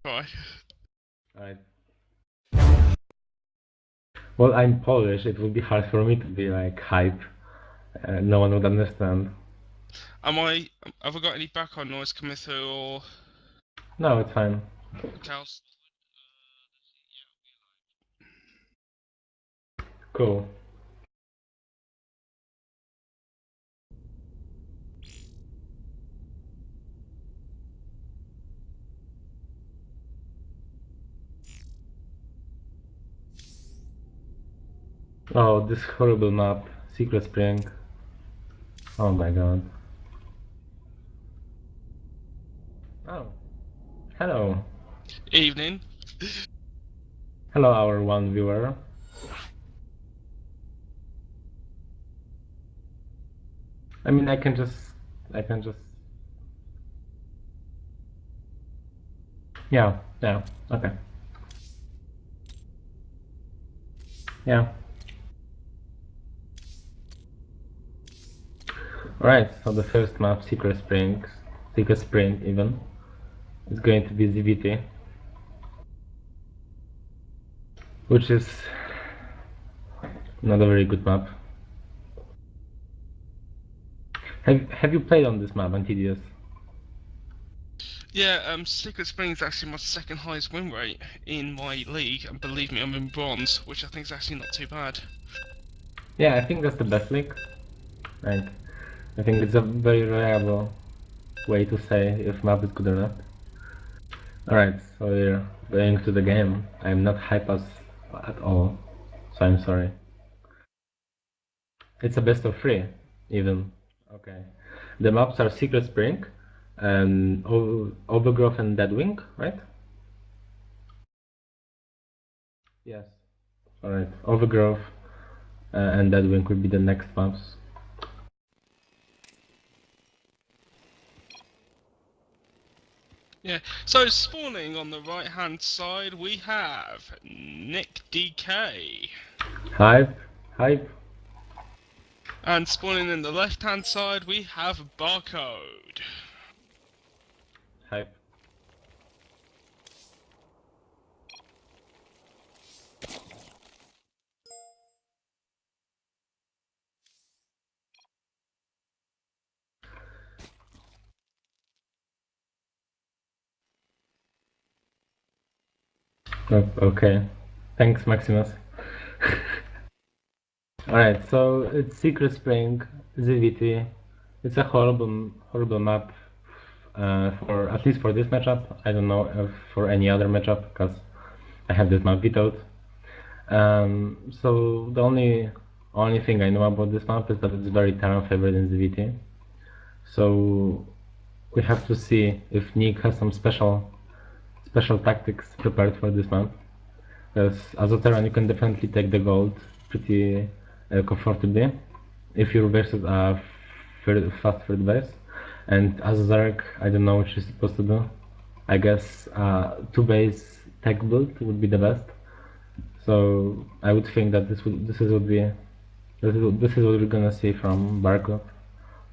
try. Alright. Well, I'm Polish, it would be hard for me to be like hype. No one would understand. Have I got any background noise coming through or No, it's fine. else? Cool. Oh, this horrible map. Secret Spring. Oh my god. Oh. Hello. Evening. Hello, our one viewer. I mean, I can just... Yeah, okay. Yeah. Alright, so the first map, Secret Spring even, is going to be ZVT. Which is not a very good map. Have you played on this map on TDS? Yeah, Secret Spring is actually my second highest win rate in my league, and believe me, I'm in bronze, which I think is actually not too bad. Yeah, I think that's the best league. Like, I think it's a very reliable way to say if map is good or not. Alright, so we're going to the game. I'm not hype as at all, so I'm sorry. It's a best of 3, even. Okay. The maps are Secret Spring, Overgrowth and Deadwing, right? Yes. Alright, Overgrowth and Deadwing will be the next maps. Yeah, so spawning on the right hand side we have NiicDK. Hype. And spawning in the left hand side we have BarCode. Hype. Oh, okay. Thanks, Maximus. Alright, so it's Secret Spring, ZVT. It's a horrible map for at least for this matchup. I don't know if for any other matchup because I have this map vetoed. So the only thing I know about this map is that it's very Terran favored in ZVT. So we have to see if Nick has some special tactics prepared for this map. Because as a Terran you can definitely take the gold pretty comfortably if you're versus a fast third base. And as a Zarek, I don't know what you're supposed to do. I guess 2 base tech build would be the best. So I would think that this is what we're gonna see from BarCode,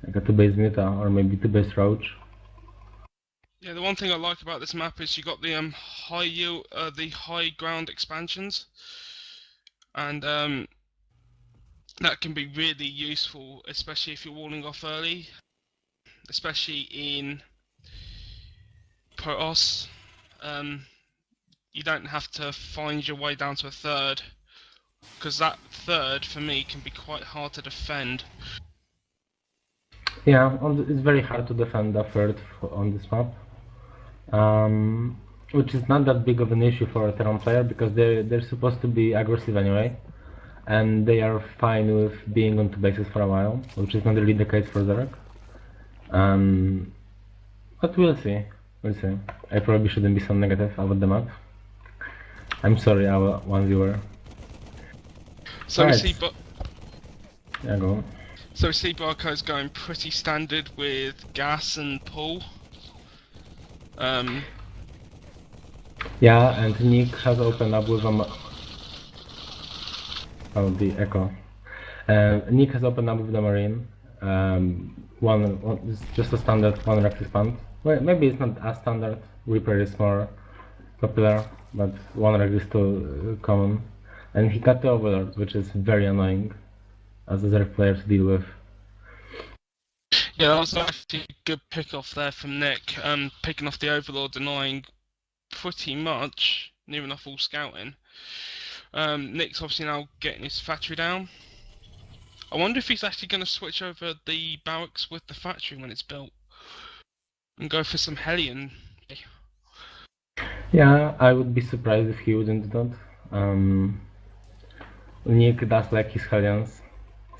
like a 2 base Muta or maybe 2 base Roach. Yeah, the one thing I like about this map is you got the the high ground expansions, and that can be really useful, especially if you're walling off early, especially in Protoss. You don't have to find your way down to a third, because that third for me can be quite hard to defend. Yeah, it's very hard to defend the third on this map. Which is not that big of an issue for a Terran player because they're supposed to be aggressive anyway, and they are fine with being on 2 bases for a while, which is not really the case for Zarek. But we'll see. I probably shouldn't be so negative about the map. I'm sorry, our one viewer. So Right. we see, Yeah, go on. so we see BarCode's going pretty standard with gas and pull. Yeah, and Nick has opened up with a... Oh, the echo. Nick has opened up with the Marine. It's just a standard 1 rack expand. Well, maybe it's not as standard. Reaper is more popular, but one reg is still common. And he got the Overlord, which is very annoying as other players deal with. Yeah, that was actually a good pick off there from Nick. Picking off the Overlord, denying pretty much near enough all scouting. Nick's obviously now getting his factory down. I wonder if he's actually going to switch over the barracks with the factory when it's built and go for some Hellion. Yeah, I would be surprised if he wouldn't do that. Nick does like his Hellions,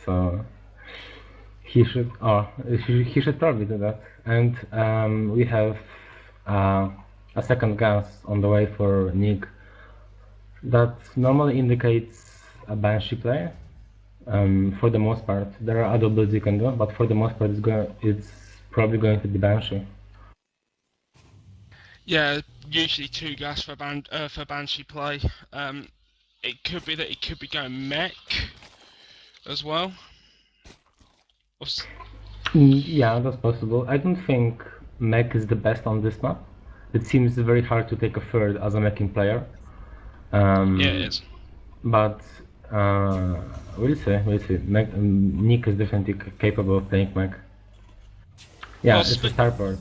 so he should. Oh, he should probably do that. And we have a second gas on the way for Nick. That normally indicates a Banshee play. For the most part, there are other builds you can do, but for the most part, it's probably going to be Banshee. Yeah, usually 2 gas for Banshee play. It could be that he could be going mech as well. Yeah, that's possible. I don't think mech is the best on this map. It seems very hard to take a third as a meching player. Yeah, it is. But we'll see. We'll see. Nick is definitely capable of playing mech. Yeah, Well, it's a starport.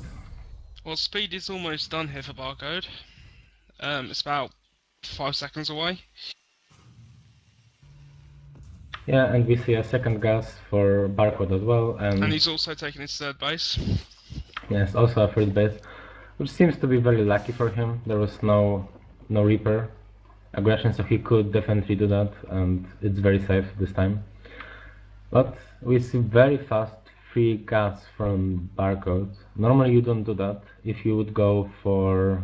well, speed is almost done here for BarCode. It's about 5 seconds away. Yeah, and we see a second gas for BarCode as well, And he's also taking his 3rd base. yes, also a third base, which seems to be very lucky for him. There was no Reaper aggression, so he could definitely do that, and it's very safe this time. But we see very fast free gas from BarCode. Normally you don't do that. If you would go for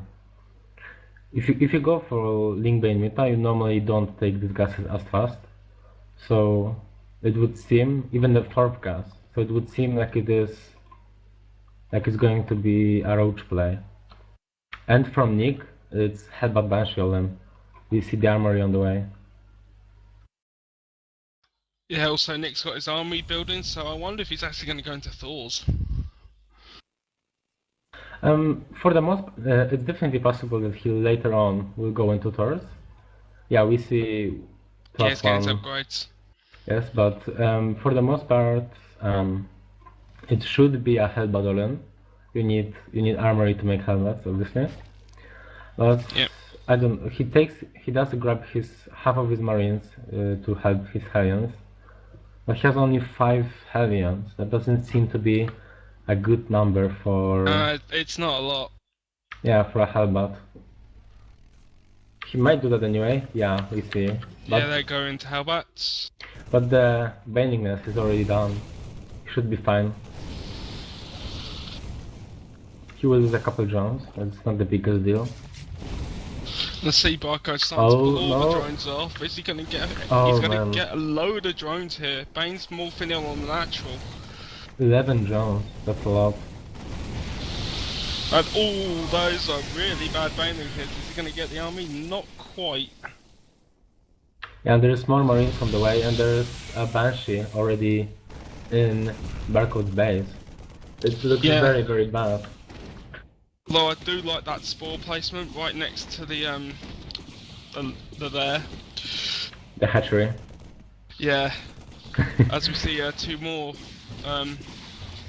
if you go for Linkbane meta, you normally don't take these gases as fast. So it would seem, even the 4th gas, so it would seem like it's going to be a roach play. And from Nick, it's Headbutt Banshee Olem. We see the armory on the way. Yeah, also Nick's got his army building, so I wonder if he's actually going to go into Thor's. For the most, it's definitely possible that he later on will go into Thor's. Yeah, we see Yeah, he's getting his +1. upgrades. Yes, but for the most part, it should be a Hellbat Olem. You need armory to make helmets, obviously. But Yep. I don't. He does grab half of his marines to help his Hellions, but he has only 5 Hellions. That doesn't seem to be a good number for It's not a lot. for a Hellbat. He might do that anyway. Yeah, we see. Yeah, they go into Hellbats. But the Baningness is already done. He should be fine. He will lose a couple drones. That's not the biggest deal. The sea BarCode starting to pull all no. the drones off. Is he going to get? Oh, he's going man. to get a load of drones here. Bane's morphing in on the natural. 11 drones. That's a lot. And all those are really bad Bane hits. Is he going to get the army? Not quite. Yeah, there's more marines on the way, and there's a Banshee already in BarCode's base. It looks very, very bad. Although I do like that spore placement right next to the there. The hatchery. Yeah. As we see 2 more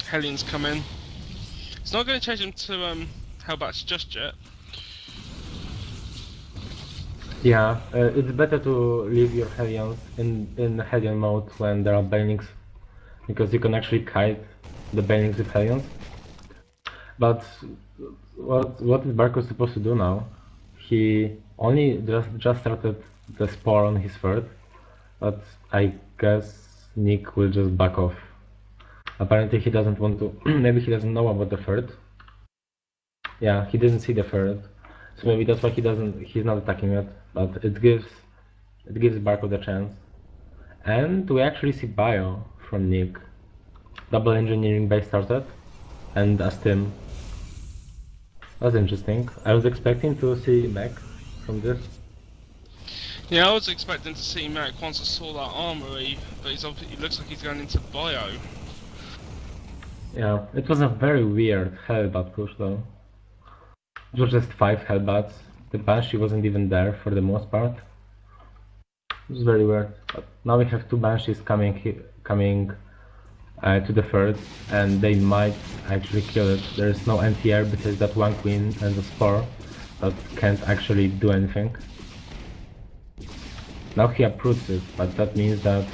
Hellions come in. It's not going to change them to Hellbats just yet. Yeah, it's better to leave your Hellions in Hellion mode when there are Banings, because you can actually kite the Banings with Hellions. But what is BarCode supposed to do now? He only just started the spore on his 3rd, but I guess Nick will just back off. Apparently he doesn't want to. Maybe he doesn't know about the 3rd. Yeah, he didn't see the 3rd, so maybe that's why he's not attacking it. But it gives BarCode a chance. And we actually see bio from Nick. Double engineering base started, and a stim. That's interesting. I was expecting to see mech from this. Yeah, I was expecting to see Merrick once I saw that armory, but he looks like he's going into bio. Yeah, it was a very weird Hellbat push though. It was just 5 Hellbats. the Banshee wasn't even there for the most part. It was very weird. But now we have two Banshees coming to the third, and they might actually kill it. There is no anti-air because that one queen and the spore that can't actually do anything. Now he approves it, but that means that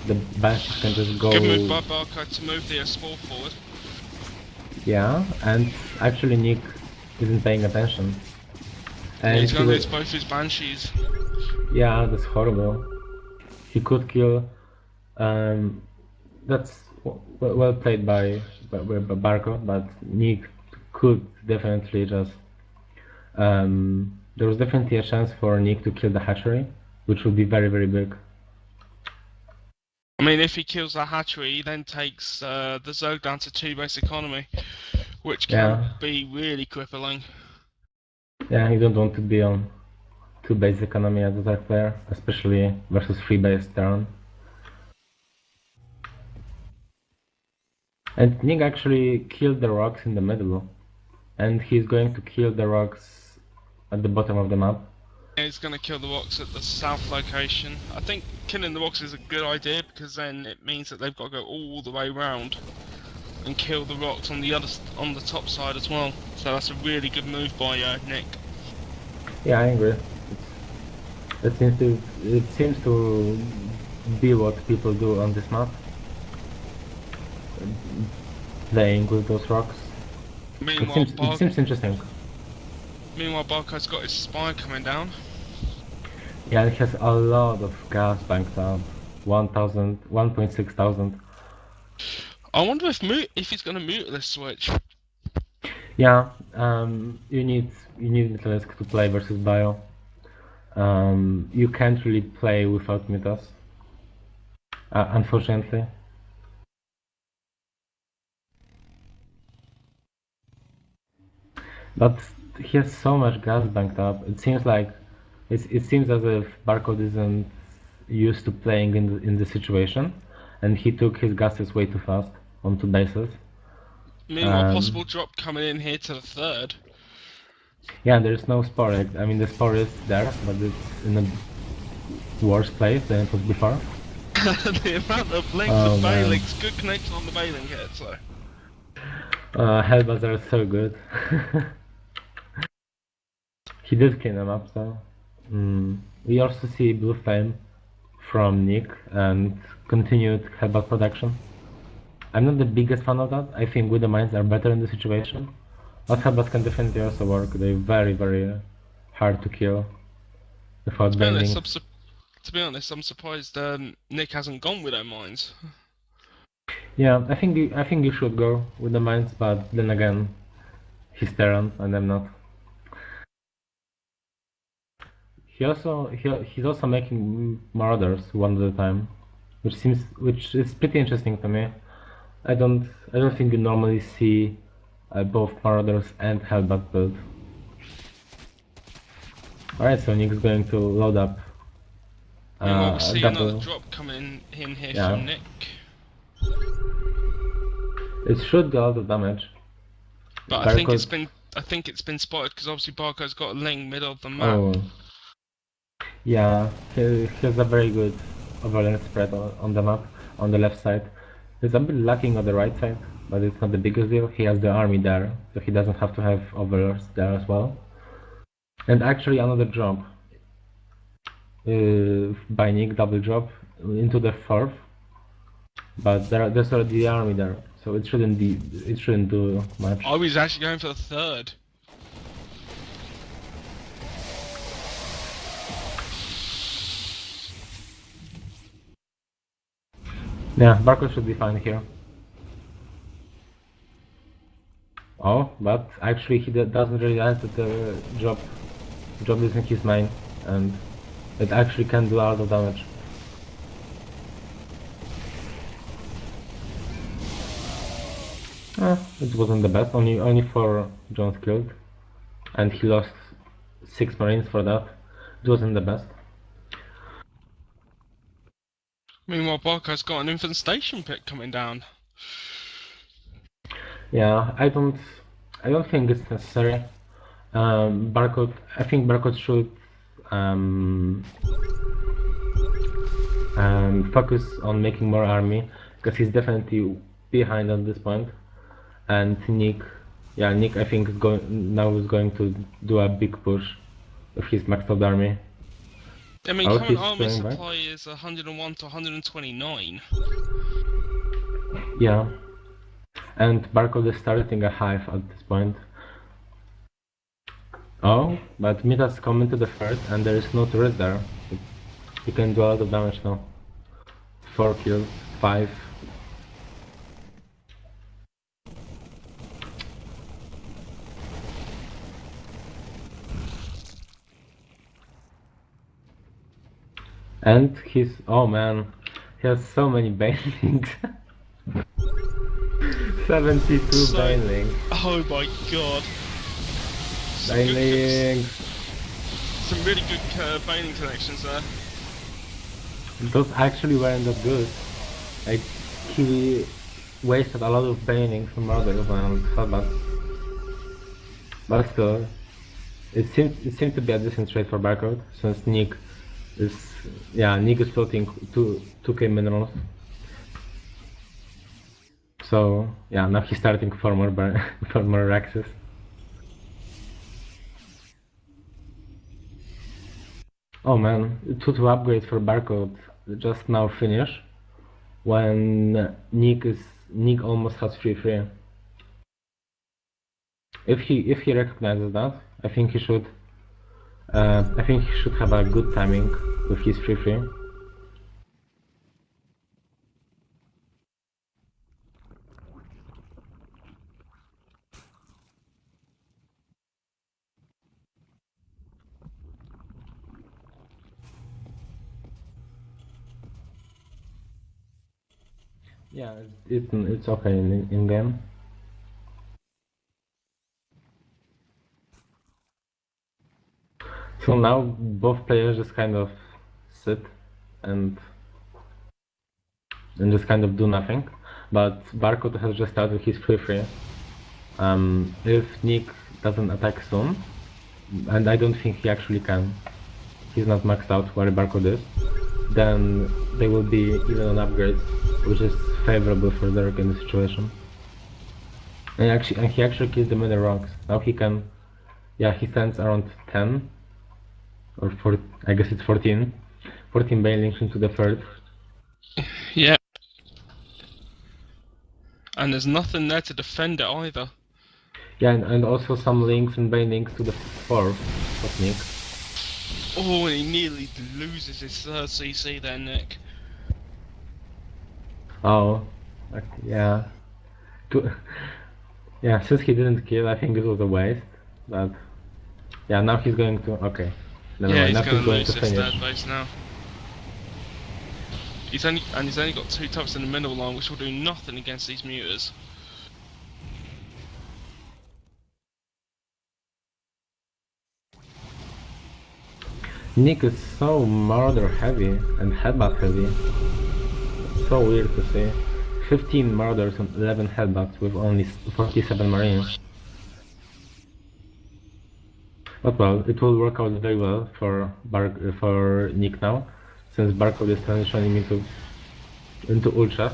the Banshees can just go... Good move by BarCode to move the spore forward. Yeah, and actually Nick isn't paying attention. And And he's gonna will... lose both his Banshees. Yeah, that's horrible. He could kill... That's well played by BarCode, but Nick could definitely just... there was definitely a chance for Nick to kill the hatchery, which would be very, very big. I mean, if he kills the hatchery, he then takes the Zerg down to 2 base economy, which can be really crippling. Yeah, you don't want to be on 2 base economy as a Zerg player, especially versus 3 base turn. And Nick actually killed the rocks in the middle, and he's going to kill the rocks at the bottom of the map. He's going to kill the rocks at the south location. I think killing the rocks is a good idea because then it means that they've got to go all the way around and kill the rocks on the top side as well. So that's a really good move by Nick. Yeah, I agree. It seems to be what people do on this map, playing with those rocks. Meanwhile, it seems interesting. Meanwhile, BarCode's got his spy coming down. Yeah, it has a lot of gas banked up. 1.6 thousand. I wonder if he's going to mute this switch. Yeah, you need Vitalisk to play versus Bio. You can't really play without Mutas, unfortunately. But he has so much gas banked up. It seems as if BarCode isn't used to playing in the situation, and he took his gases way too fast on 2 bases. Meanwhile, possible drop coming in here to the third. Yeah, there's no spore. I mean, the spore is there, but it's in a worse place than it was before. The amount of links of Bailings, good connection on the Bailing here, so. Hellbats are so good. He did clean them up, so. We also see Blue Flame from Nick and continued Hellbat production. I'm not the biggest fan of that. I think Widow Mines are better in this situation. But Hellbats can definitely also work. They're very, very hard to kill without bending. To be honest, I'm surprised Nick hasn't gone Widow Mines. Yeah, I think you should go with the mines, but then again, he's Terran and I'm not. He's also making Marauders one at a time, which is pretty interesting to me. I don't think you normally see both Marauders and Hellbat build. Alright, so Nick's going to load up. Meanwhile, we see another drop coming in here from Nick. It should do a lot of damage. But I think it's been spotted because obviously BarCode's got a link middle of the map. Oh. Yeah, he has a very good overland spread on the map, on the left side. He's a bit lacking on the right side, but it's not the biggest deal. He has the army there, so he doesn't have to have overlords there as well. And actually another drop by Nick, double drop into the fourth, but there's already the army there, so it shouldn't do much. I was actually going for the third. Yeah, BarCode should be fine here. Oh, but actually he doesn't realize that the drop isn't his main, and it actually can do a lot of damage. It wasn't the best, only 4 drones killed, and he lost 6 marines for that. It wasn't the best. Meanwhile, BarCode's got an infestation pit coming down. Yeah, I don't think it's necessary. BarCode, I think BarCode should focus on making more army, because he's definitely behind at this point. And Nick, yeah, Nick I think is going to do a big push with his maxed out army. I mean, Oh, current he's army going back? supply is 101 to 129. Yeah. And BarCode is starting a hive at this point. Oh, but Mita's coming to the first and there is no turret there. He can do a lot of damage now. 4 kills, 5. And he's, oh man, he has so many banelings. 72 So, banelings. oh my god. Banelings. Some really good bailing connections there. Those actually weren't that good. Like, he wasted a lot of banelings from others and Hellbats. But still, it seemed to be a decent trade for BarCode, since Nick is, yeah, Nick is floating 2k minerals. So, yeah, now he's starting for more, for more Raxes. Oh man, 2-2 upgrade for BarCode just now finish, when Nick almost has 3-3. If he recognizes that, I think he should have a good timing with his 3-3. Yeah, it's okay in game. So now both players just kind of sit and just kind of do nothing. But BarCode has just started his 3-3. If Nick doesn't attack soon, and I don't think he actually can, he's not maxed out where BarCode is, then they will be even on upgrades, which is favorable for Derek in the situation. And he actually killed the middle rocks. Now he can, yeah, he stands around 10 or 4, I guess it's 14 banelings into the third. Yeah. And there's nothing there to defend it either. Yeah, and also some links and banelings to the fourth of Nick. Oh, and he nearly loses his third CC there, Nick. Oh, yeah. Yeah, since he didn't kill, I think it was a waste. But yeah, now he's going to, okay. Never Yeah, mind, he's now gonna he's going lose to his third finish. base now. He's only got 2 tubs in the middle line, which will do nothing against these muters. Nick is so murder heavy and headbutt heavy. It's so weird to see. 15 murders and 11 headbutts with only 47 marines. But well, it will work out very well for Nick now, since BarCode is transitioning into Ultras,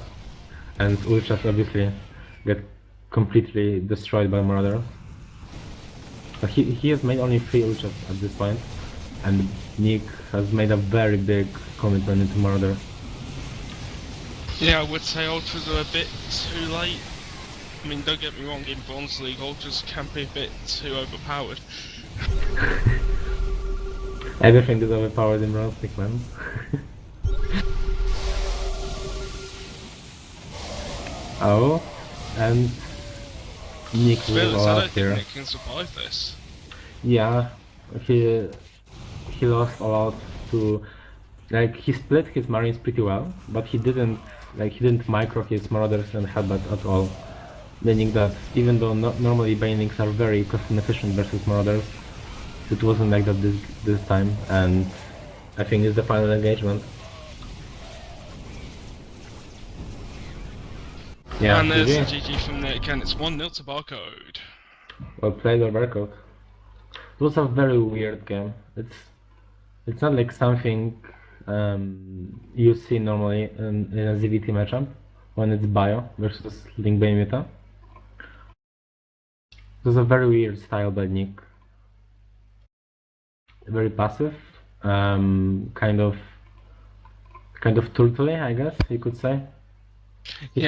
and Ultras obviously get completely destroyed by Marauders. But he has made only 3 Ultras at this point, and Nick has made a very big commitment into Marauder. Yeah, I would say ultras are a bit too late. I mean, don't get me wrong, in Bronze League, ultras can be a bit too overpowered. Everything is overpowered in Bronze League, man. Oh, and Nick will go I out don't here. think Nick can survive this. Yeah, he lost a lot to, like, he split his marines pretty well, but he didn't micro his marauders and headbutts at all. Meaning that even though normally banelings are very cost inefficient versus marauders, it wasn't like that this time, and I think it's the final engagement. Yeah, And there's GG. a GG from Nick, and it's 1-0 to BarCode. Well played by BarCode. It was a very weird game. It's not like something you see normally in a ZVT matchup when it's Bio versus Link Baymuta. It was a very weird style by Nick. Very passive, kind of turtley, I guess you could say. He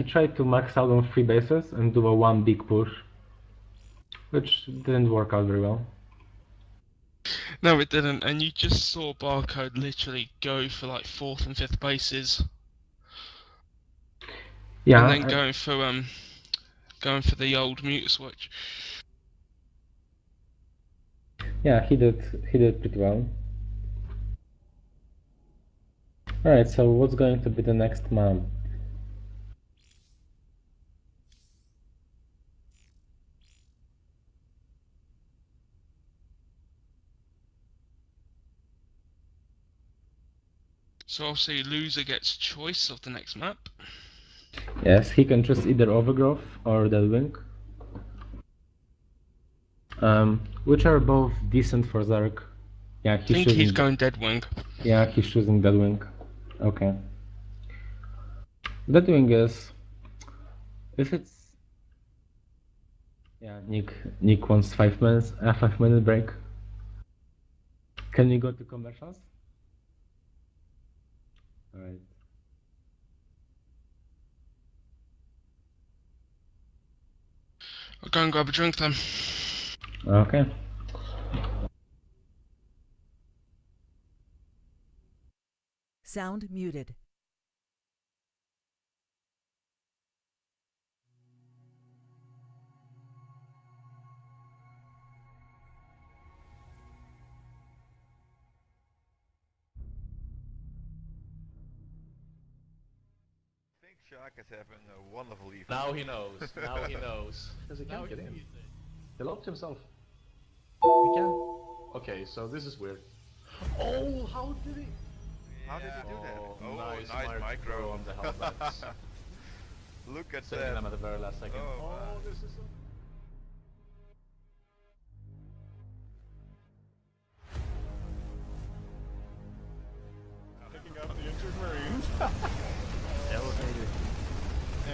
tried to max out on 3 bases and do a one big push, which didn't work out very well. No, it didn't, and you just saw BarCode literally go for like 4th and 5th bases. Yeah, and then going for the old mute switch. Yeah, he did pretty well. Alright, so what's going to be the next map? So obviously loser gets choice of the next map. Yes, he can choose either Overgrowth or Deadwing. Which are both decent for Zark. Yeah, I think he's going Deadwing. Yeah, he's choosing Deadwing. Okay. Deadwing is... If it's... Yeah, Nick wants 5 minutes, a 5-minute break. Can we go to commercials? Alright. I'll go and grab a drink then. Okay. Sound muted. I think Shark is having a wonderful evening. Now he knows. Now he knows. Because he can't get in. He locked himself. He can. Okay, so this is weird. Oh, how did he? How did he do that? Oh, Nice micro on the helmets. Look at Saving that. them at the very last second. Oh, Oh, this is so... Picking up the injured Marines. Elevated.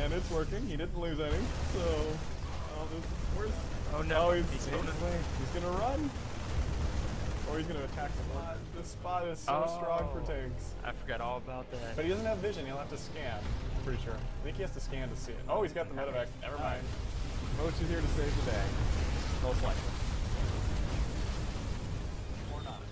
And it's working. He didn't lose any. So, where's... Oh no, he's gonna run. Or he's gonna attack the board. This spot is so strong for tanks. I forgot all about that. But he doesn't have vision. He'll have to scan. I'm pretty sure. I think he has to scan to see it. Oh, he's got the medevac. Never mind. Roach is here to save the day. Most likely. Or not.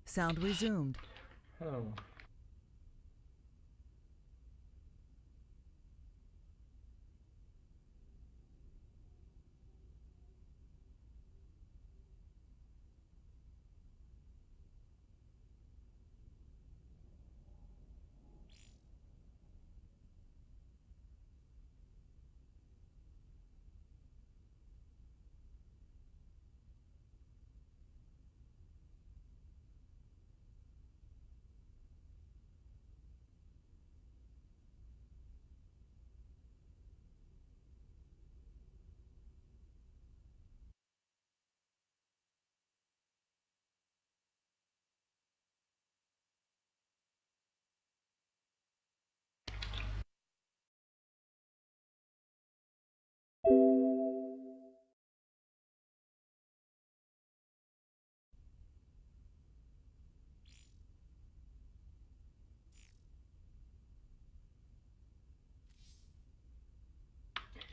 Sound resumed. Oh.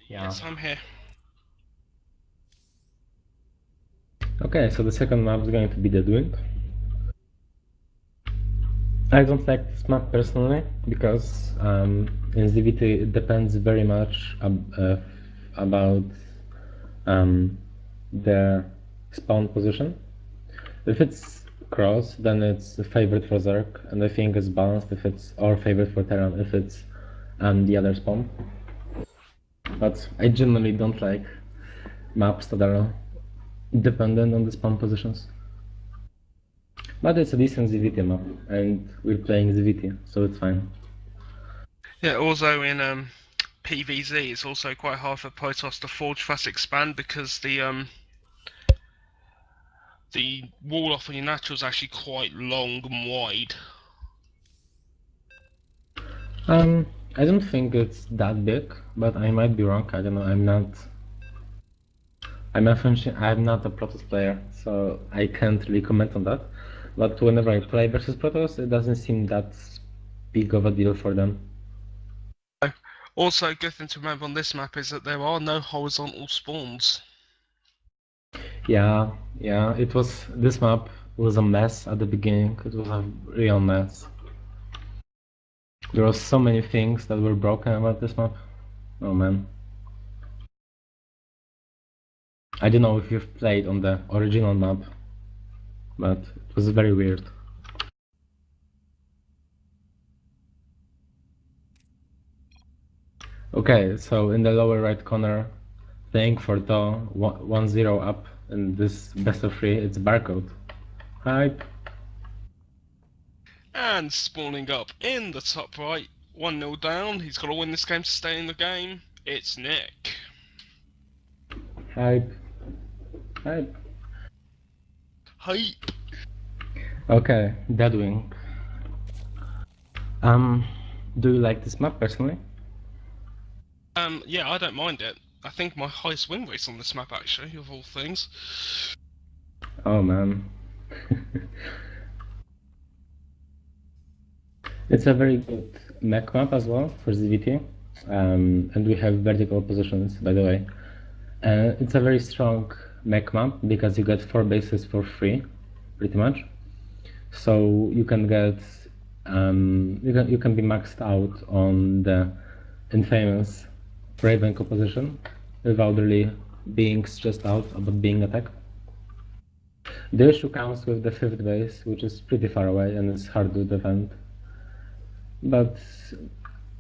Yeah. Yes, I'm here. Okay, so the second map is going to be Deadwind. I don't like this map personally because in ZVT it depends very much about the spawn position. If it's cross, then it's a favorite for Zerg, and I think it's balanced if it's or favorite for Terran if it's the other spawn. But I generally don't like maps that are dependent on the spawn positions. But it's a decent ZVT map, and we're playing ZVT, so it's fine. Yeah, also in PVZ, it's also quite hard for Protoss to forge fast expand because the wall off on your natural is actually quite long and wide. I don't think it's that big, but I might be wrong. I don't know. I'm not a Protoss player, so I can't really comment on that. But whenever I play versus Protoss, it doesn't seem that big of a deal for them. Also, a good thing to remember on this map is that there are no horizontal spawns. Yeah, this map was a mess at the beginning. It was a real mess. There were so many things that were broken about this map. Oh man. I don't know if you've played on the original map, but it was very weird. Okay, so in the lower right corner, playing for DO 1-0 up in this best of 3, it's BarCode. Hype. And spawning up in the top right, 1-0 down. He's got to win this game to stay in the game. It's Nick. Hype. Hype. Hype. Okay, Deadwing. Do you like this map personally? Yeah, I don't mind it. I think my highest win rate's on this map, actually, of all things. Oh man. It's a very good mech map as well for ZVT. And we have vertical positions, by the way. It's a very strong mech map because you get 4 bases for free, pretty much. So you can get you can be maxed out on the infamous Raven composition without really being stressed out about being attacked. The issue comes with the 5th base, which is pretty far away and it's hard to defend. But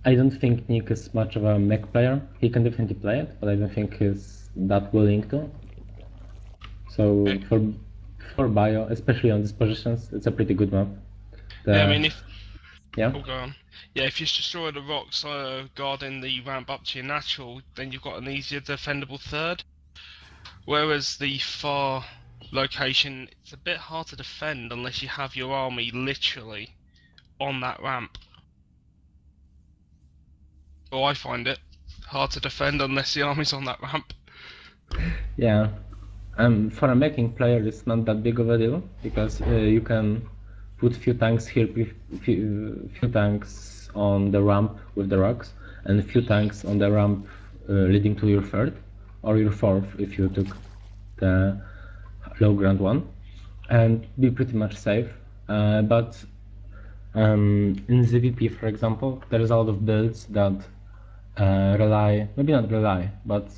I don't think Nick is much of a mech player. He can definitely play it, but I don't think he's that willing to. So for bio, especially on these positions, it's a pretty good map. Yeah, I mean, if... Yeah? Oh, go on. Yeah, if you destroy the rocks guarding the ramp up to your natural, then you've got an easier defendable third. Whereas the far location, it's a bit hard to defend unless you have your army literally on that ramp. Well, I find it hard to defend unless the army's on that ramp. Yeah. For a meching player, it's not that big of a deal because you can put few tanks here, few tanks on the ramp with the rocks, and a few tanks on the ramp leading to your 3rd or your 4th if you took the low ground one, and be pretty much safe. But in ZVP, for example, there's a lot of builds that rely, maybe not rely, but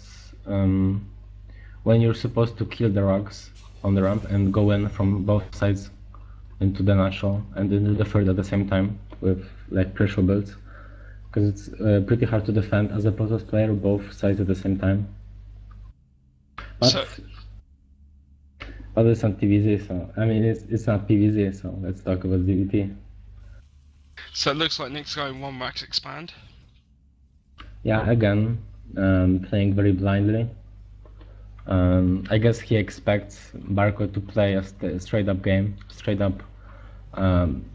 when you're supposed to kill the rocks on the ramp and go in from both sides into the natural and into the 3rd at the same time with like pressure builds, because it's pretty hard to defend as a Protoss player both sides at the same time. But it's not PVZ, so I mean it's not PVZ, so let's talk about ZVT. So it looks like Nick's going 1 max expand. Yeah, again, playing very blindly. I guess he expects BarCode to play a straight up game, straight up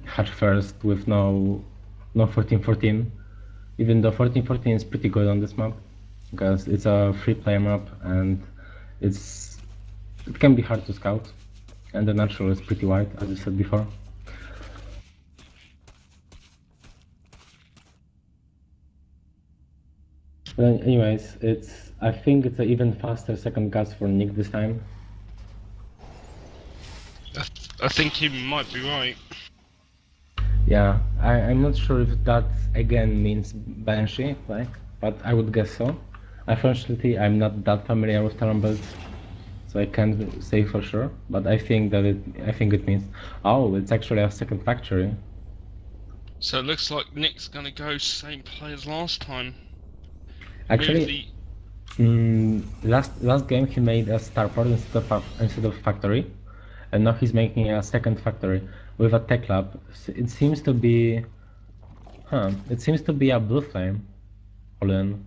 hatch first with no 14-14, even though 14-14 is pretty good on this map because it's a free player map and it can be hard to scout, and the natural is pretty wide, as I said before. But anyways, I think it's an even faster second gas for Nick this time. I think you might be right. Yeah, I'm not sure if that again means Banshee, like, but I would guess so. Unfortunately, I'm not that familiar with Talon builds, so I can't say for sure. But I think it means, oh, it's actually a second factory. So it looks like Nick's gonna go same play as last time. Actually, Last game he made a starport instead of factory, and now he's making a second factory with a tech lab. It seems to be, It seems to be a blue flame, all in,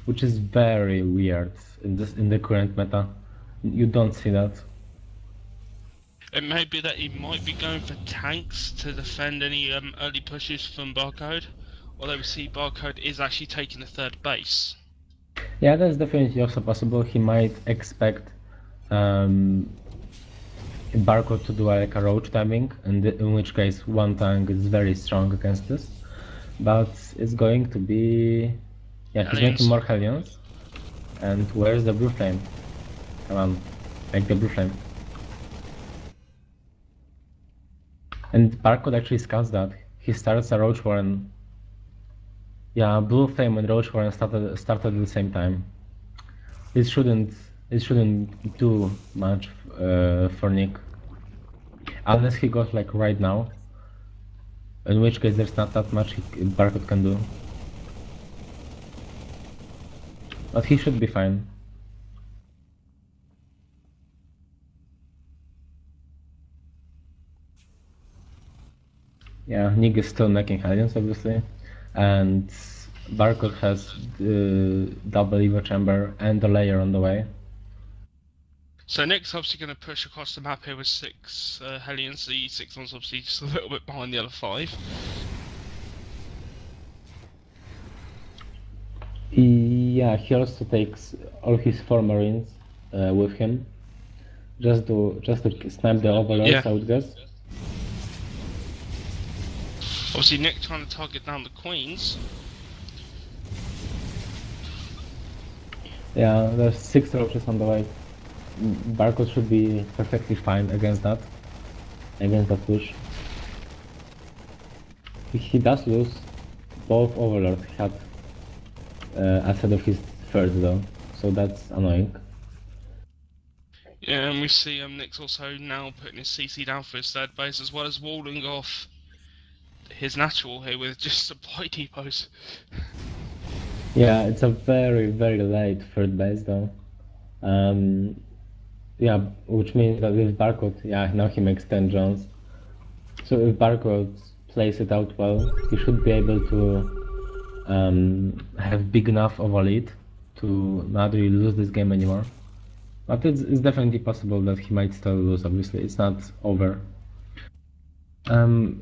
which is very weird in the current meta. You don't see that. It may be that he might be going for tanks to defend any early pushes from BarCode, although we see BarCode is actually taking the third base. Yeah, that's definitely also possible. He might expect BarCode to do like a roach timing, in which case one tank is very strong against this. But it's going to be... Yeah, he's Hellions. making more Hellions. And where's the blue flame? Come on, make the blue flame. And BarCode actually scouts that. He starts a Roach Warren. Yeah, blue flame and Roach Warren started at the same time. It shouldn't do much for Nick. Unless he goes like right now. In which case there's not that much BarCode can do. But he should be fine. Yeah, Nick is still making Hellions obviously. And BarCode has the double Evo chamber and the layer on the way. So Nick's obviously going to push across the map here with 6 Hellions. The 6 one's obviously just a little bit behind the other 5. Yeah, he also takes all his 4 Marines with him. Just to snipe the overlords, Yeah. I would guess. Obviously Nick trying to target down the Queens. Yeah, there's 6 roaches on the way. BarCode should be perfectly fine against that push. He does lose both overlords he had ahead of his third though, so that's annoying. Yeah, and we see Nick's also now putting his CC down for his third base, as well as walling off his natural here with just supply depots. Yeah, it's a very, very late third base though. Yeah, which means that with BarCode, yeah, now he makes 10 drones. So if BarCode plays it out well, he should be able to have big enough of a lead to not really lose this game anymore. But it's definitely possible that he might still lose, obviously, it's not over.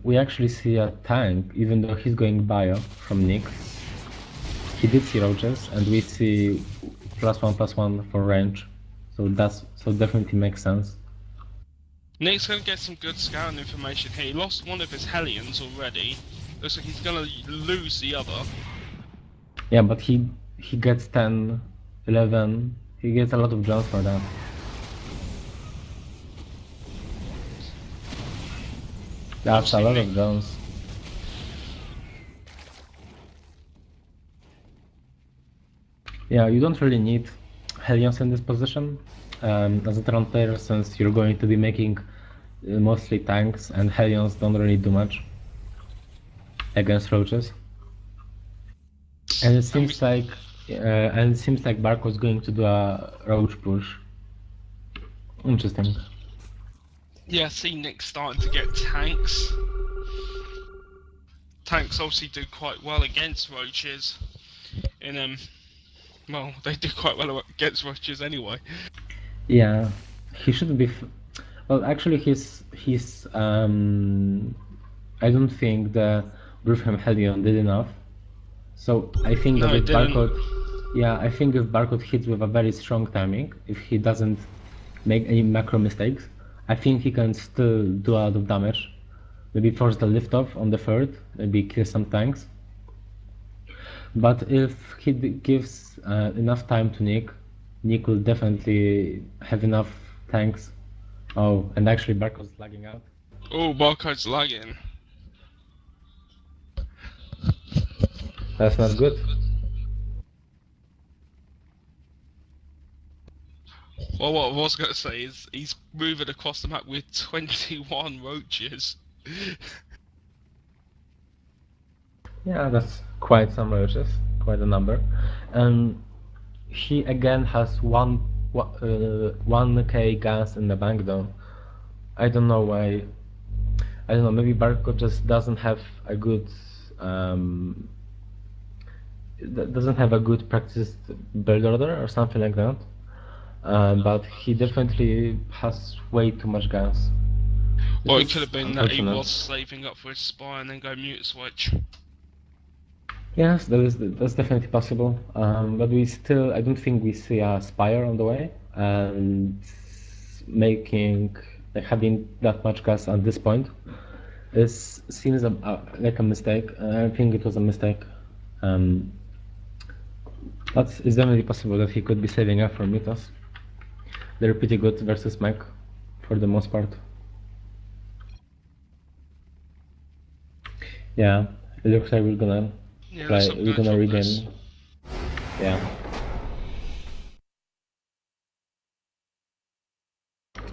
We actually see a tank, even though he's going bio from Nick. He did see roaches, and we see +1/+1 for range. So definitely makes sense. Nick's going to get some good scouting information here. He lost one of his Hellions already. Looks like he's going to lose the other. Yeah, but he gets 10, 11. He gets a lot of drones for that. That's a lot of drones. Yeah, you don't really need Hellions in this position as a drone player, since you're going to be making mostly tanks, and Hellions don't really do much against roaches. And it seems like BarCode's going to do a roach push. Interesting. Yeah, I see Nick starting to get tanks. Tanks obviously do quite well against roaches. Well, they do quite well against roaches anyway. Yeah, he should be. Well, actually, I don't think the Brufheim Hellion did enough. So I think that if BarCode, yeah, I think if BarCode hits with a very strong timing, if he doesn't make any macro mistakes, I think he can still do a lot of damage. Maybe force the liftoff on the third, maybe kill some tanks. But if he gives enough time to Nick will definitely have enough tanks. Oh, and actually BarCode's lagging out. Oh, BarCode's lagging. That's not good. Well, what I was going to say is he's moving across the map with 21 roaches. Yeah, that's quite some roaches. quite a number, and he again has 1k gas in the bank though. I don't know why. I don't know. Maybe BarCode just doesn't have a good doesn't have a good practiced build order or something like that. But he definitely has way too much gas. Or This it could is have been that he unfortunate. was saving up for his spy and then go mute switch. Yes, that's definitely possible. But I don't think we see a Spire on the way, and having that much gas at this point seems like a mistake. I think it was a mistake. But it's definitely possible that he could be saving up for Mythos. They're pretty good versus mech, for the most part. Yeah, it looks like we're gonna Yeah, looks like we're gonna drop regain. this. Yeah.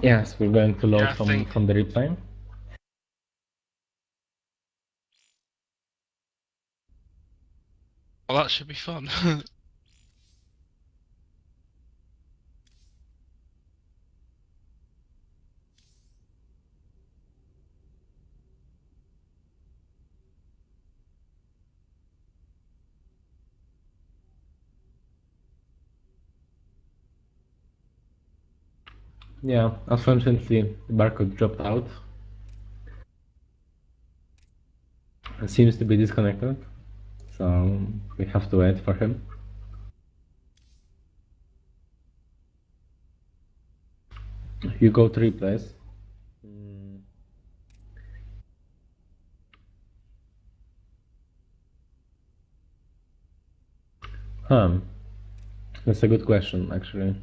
Yes, we're going to load Yeah, I think. from the replay. Well, that should be fun. Yeah, unfortunately, BarCode dropped out. It seems to be disconnected, so we have to wait for him. You go to replays. Huh. That's a good question, actually.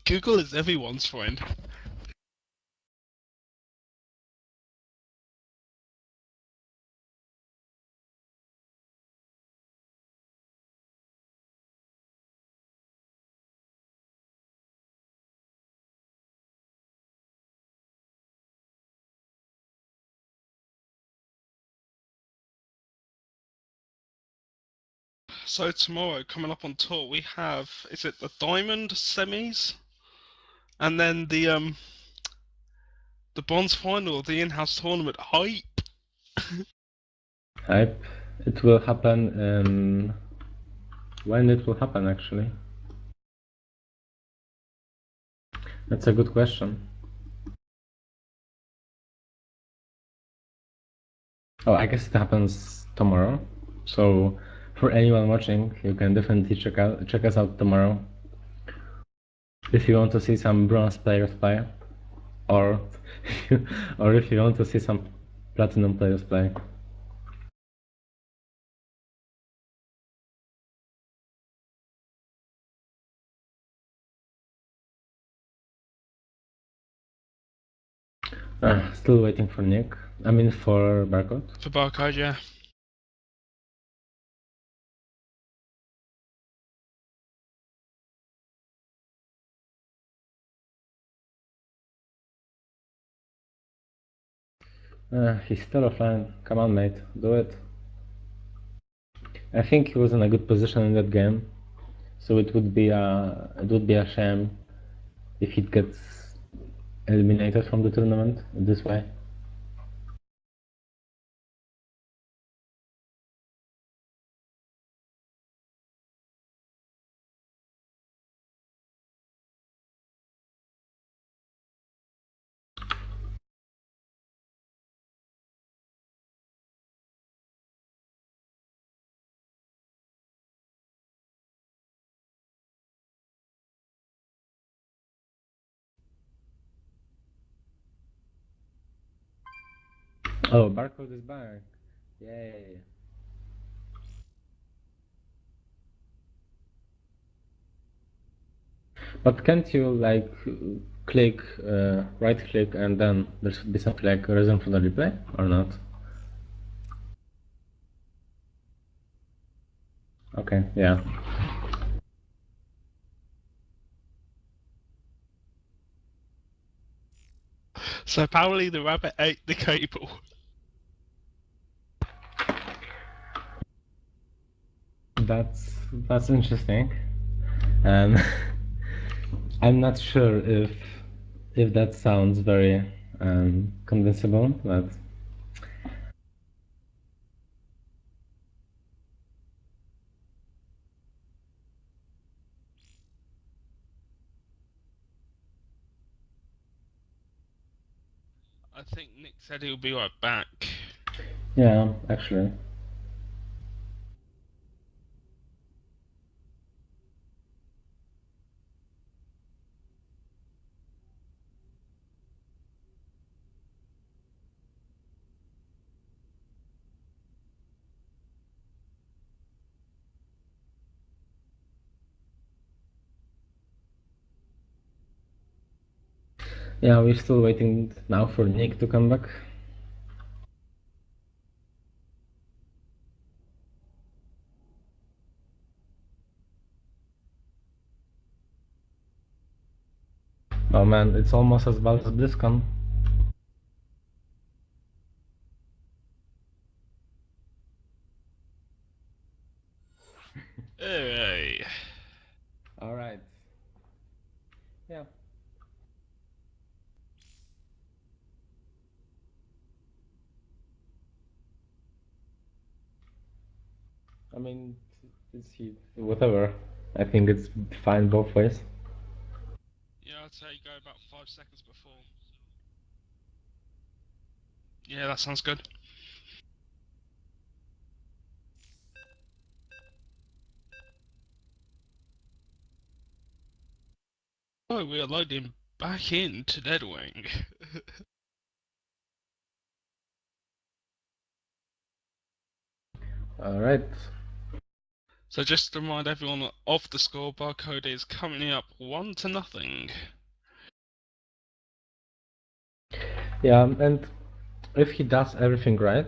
Google is everyone's friend. So tomorrow, coming up on tour, we have, is it the Diamond semis? And then the bronze final of the in-house tournament. Hype! Hype. It will happen when it will happen, actually. That's a good question. Oh, I guess it happens tomorrow. So for anyone watching, you can definitely check us out tomorrow. If you want to see some bronze players play, or or if you want to see some platinum players play. Still waiting for Nick. I mean for BarCode. For BarCode, yeah. He's still offline. Come on, mate, do it. I think he was in a good position in that game, so it would be a shame if he gets eliminated from the tournament this way. Oh, BarCode is back. Yay. But can't you like click, right click, and then there should be something like resume from the replay, or not? Okay, yeah. So apparently the rabbit ate the cable. That's interesting, and I'm not sure if that sounds very convincible, but I think Nick said he'll be right back. yeah, actually. Yeah, we're still waiting now for Nick to come back. Oh man, it's almost as bad as BlizzCon. Hey. Alright. Yeah. I mean, whatever. I think it's fine both ways. Yeah, I'd say go about 5 seconds before. Yeah, that sounds good. Oh, we are loading back into Deadwing. Alright. So just to remind everyone of the score, BarCode is currently up 1-0. Yeah, and if he does everything right,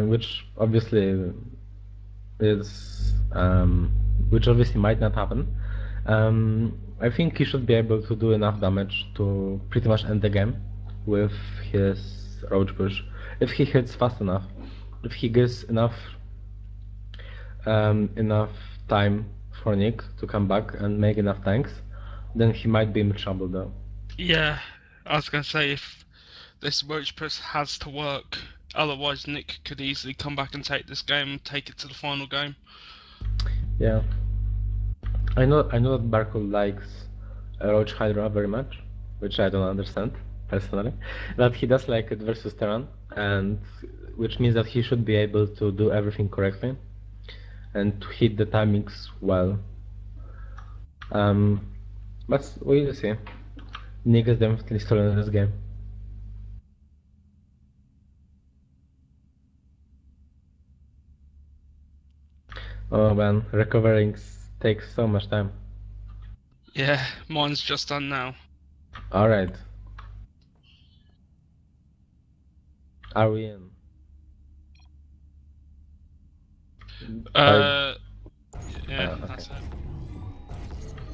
which obviously is which obviously might not happen, I think he should be able to do enough damage to pretty much end the game with his roach push. If he hits fast enough, if he gives enough time for Nick to come back and make enough tanks, then he might be in trouble though. Yeah, I was going to say if this roach push has to work, otherwise Nick could easily come back and take this game and take it to the final game. Yeah. I know that BarCode likes Roach Hydra very much, which I don't understand personally, but he does like it versus Terran, and which means that he should be able to do everything correctly and to hit the timings well. But we will see. Nick is definitely still in this game. Oh man, recovering takes so much time. Yeah, mine's just done now. Alright. Are we in? Yeah, okay. that's it.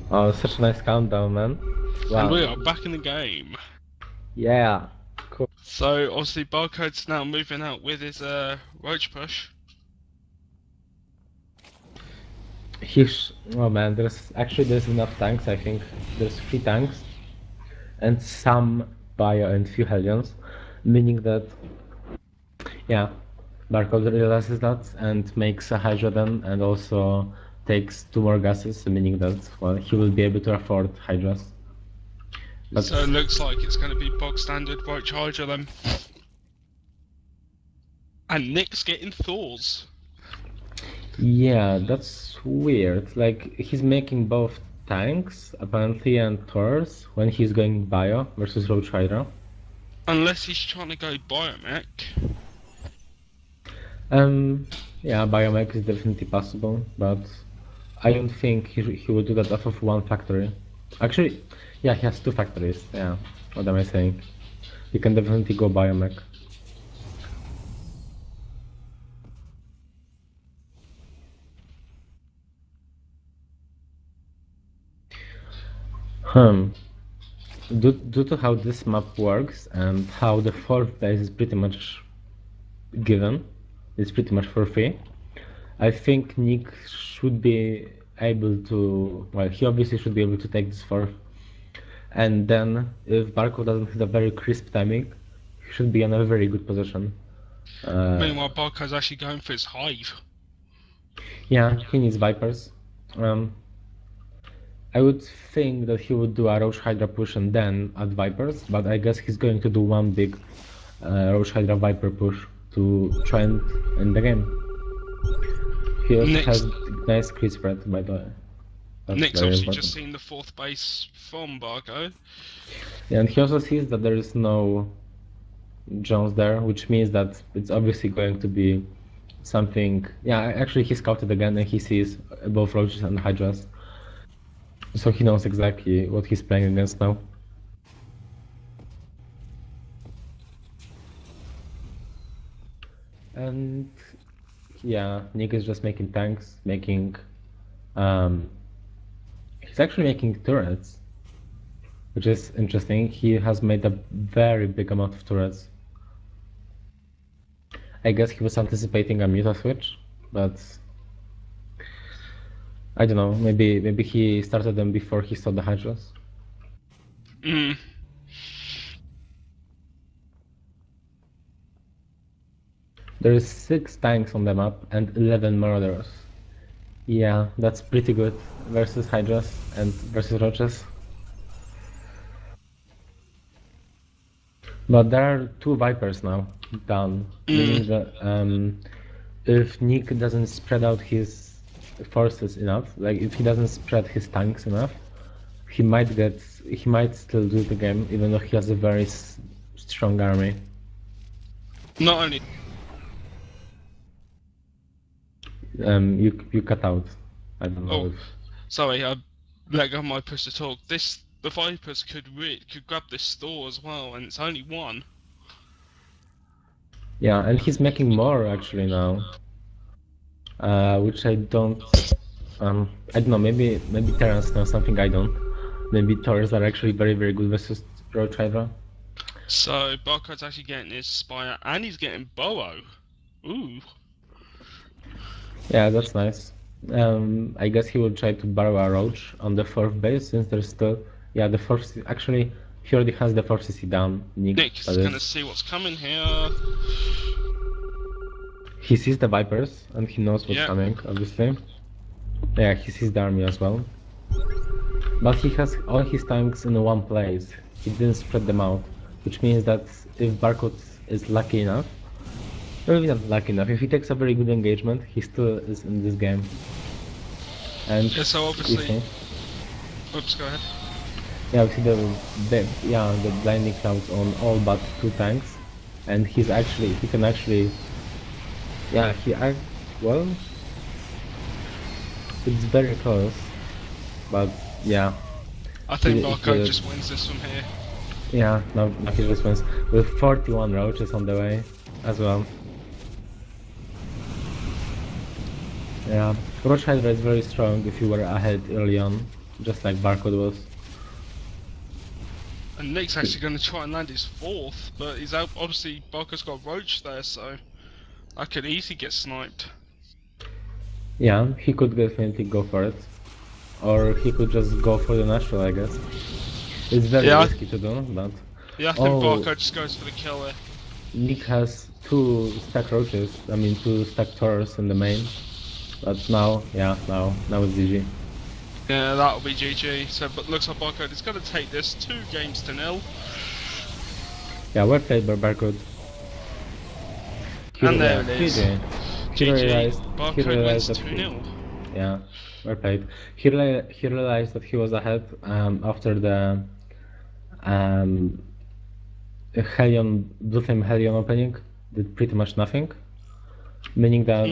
Oh, such a nice countdown, man. Wow. And we are back in the game. Yeah. Cool. So obviously BarCode's now moving out with his roach push. Oh man, there's enough tanks. I think there's 3 tanks and some bio and few Hellions, meaning that yeah, BarCode realizes that and makes a Hydra then, and also takes 2 more gases, meaning that well he will be able to afford Hydras. But So it looks like it's going to be bog standard roach hydra then. And Nick's getting Thors. yeah, that's weird. Like he's making both tanks apparently and Taurs when he's going bio versus Roach Hydra. Unless he's trying to go biomech. Yeah, biomech is definitely possible, but I don't think he will do that off of 1 factory. Actually, yeah, he has 2 factories. Yeah, what am I saying? He can definitely go biomech. Hmm. due to how this map works and how the fourth base is pretty much given, it's pretty much for free. I think Nick should be able to, well, he obviously should be able to take this fourth. And then, if BarCode doesn't hit a very crisp timing, he should be in a very good position. Meanwhile, BarCode's actually going for his hive. Yeah, he needs Vipers. I would think that he would do a Roach Hydra push and then add Vipers, but I guess he's going to do one big Roach Hydra Viper push to try and end the game. He also Nick's- has nice crit spread, by the way. That's Nick's very obviously important. just seen the fourth base from BarCode. Yeah, and he also sees that there is no Jones there, which means that it's obviously going to be something. Yeah, actually he scouted again and he sees both Roaches and Hydras. So he knows exactly what he's playing against now. And yeah, Nick is just making tanks, making he's actually making turrets, which is interesting. He has made a very big amount of turrets. I guess he was anticipating a meta switch, but I don't know, maybe he started them before he saw the Hydras. Mm. There is 6 tanks on the map and 11 Marauders. Yeah, that's pretty good versus Hydras and versus Roaches. But there are 2 Vipers now down, meaning that if Nick doesn't spread out his forces enough, like if he doesn't spread his tanks enough, he might still do the game, even though he has a very strong army. Not only You cut out. I don't know. Oh, if... sorry, I let go of my push to talk. The Vipers could grab this store as well, and it's only one. Yeah, and he's making more actually now. Which I don't know, maybe Terrence knows something I don't. Maybe Taurus are actually very good versus Roach Hydra. So BarCode's actually getting his Spire, and he's getting Burrow. Ooh. Yeah, that's nice. I guess he will try to borrow a Roach on the 4th base since there's still... Yeah, the 4th... Actually, he already has the 4th CC down. Nick's gonna see what's coming here. He sees the Vipers, and he knows what's coming, obviously. Yeah, he sees the army as well. But he has all his tanks in one place. He didn't spread them out. Which means that if BarCode is lucky enough, or maybe not lucky enough, if he takes a very good engagement, he still is in this game. And Yeah, so obviously... Oops, go ahead. Yeah, we see the blinding clouds on all but 2 tanks, and he can actually, well, it's very close, but yeah. I think BarCode just wins this from here. Yeah, no, he just wins with 41 Roaches on the way as well. Yeah, Roach Hydra is very strong if you were ahead early on, just like BarCode was. And Nick's actually going to try and land his 4th, but he's out. Obviously, BarCode's got Roach there, so I could easily get sniped. Yeah, he could definitely go for it, or he could just go for the natural, I guess. It's very risky to do, but... Yeah, I think BarCode just goes for the kill there. Nick has 2 stack Roaches, 2 stack Taurus in the main. But now it's GG. Yeah, that'll be GG. So, but looks like BarCode is going to take this 2-0. Yeah, well played by BarCode. And there it is. GG. BarCode wins 2-0. Yeah, well played. He realized that he was ahead after the Blue Flame Hellion opening. Did pretty much nothing. Meaning that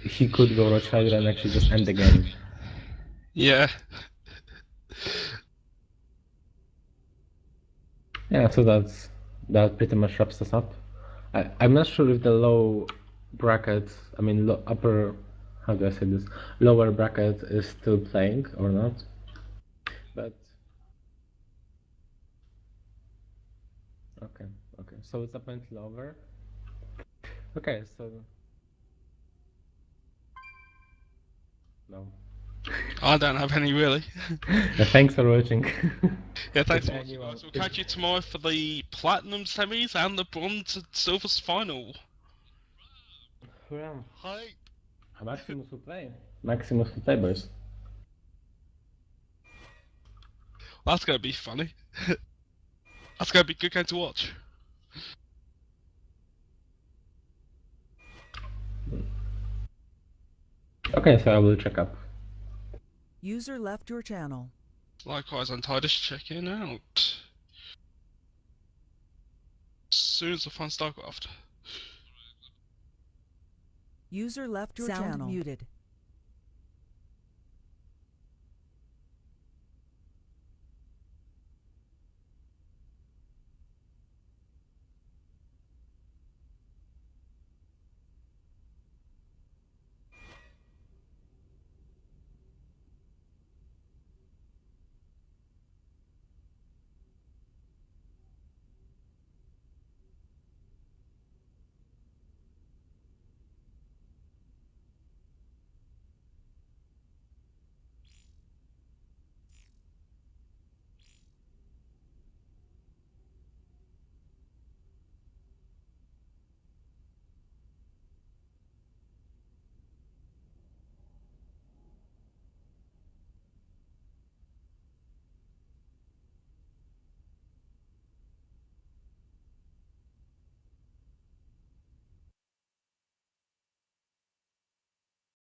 he could go Roach Hydra and actually just end the game. Yeah. Yeah, so that pretty much wraps us up. I'm not sure if the low bracket, upper, how do I say this? Lower bracket is still playing or not. But Okay, okay. So it's apparently over. Okay, so no. I don't have any really. Thanks for watching. Yeah, thanks If for watching, anyone- guys. We'll if- catch you tomorrow for the Platinum semis and the Bronze and Silver's final. Hurrah. Hype! Maximus will play. Maximus will play, boys. That's gonna be funny. That's gonna be a good game to watch. Okay, so I will check up. User left your channel. Likewise, I'm tired of checking out. As soon as I find StarCraft. User left your channel. Sound muted.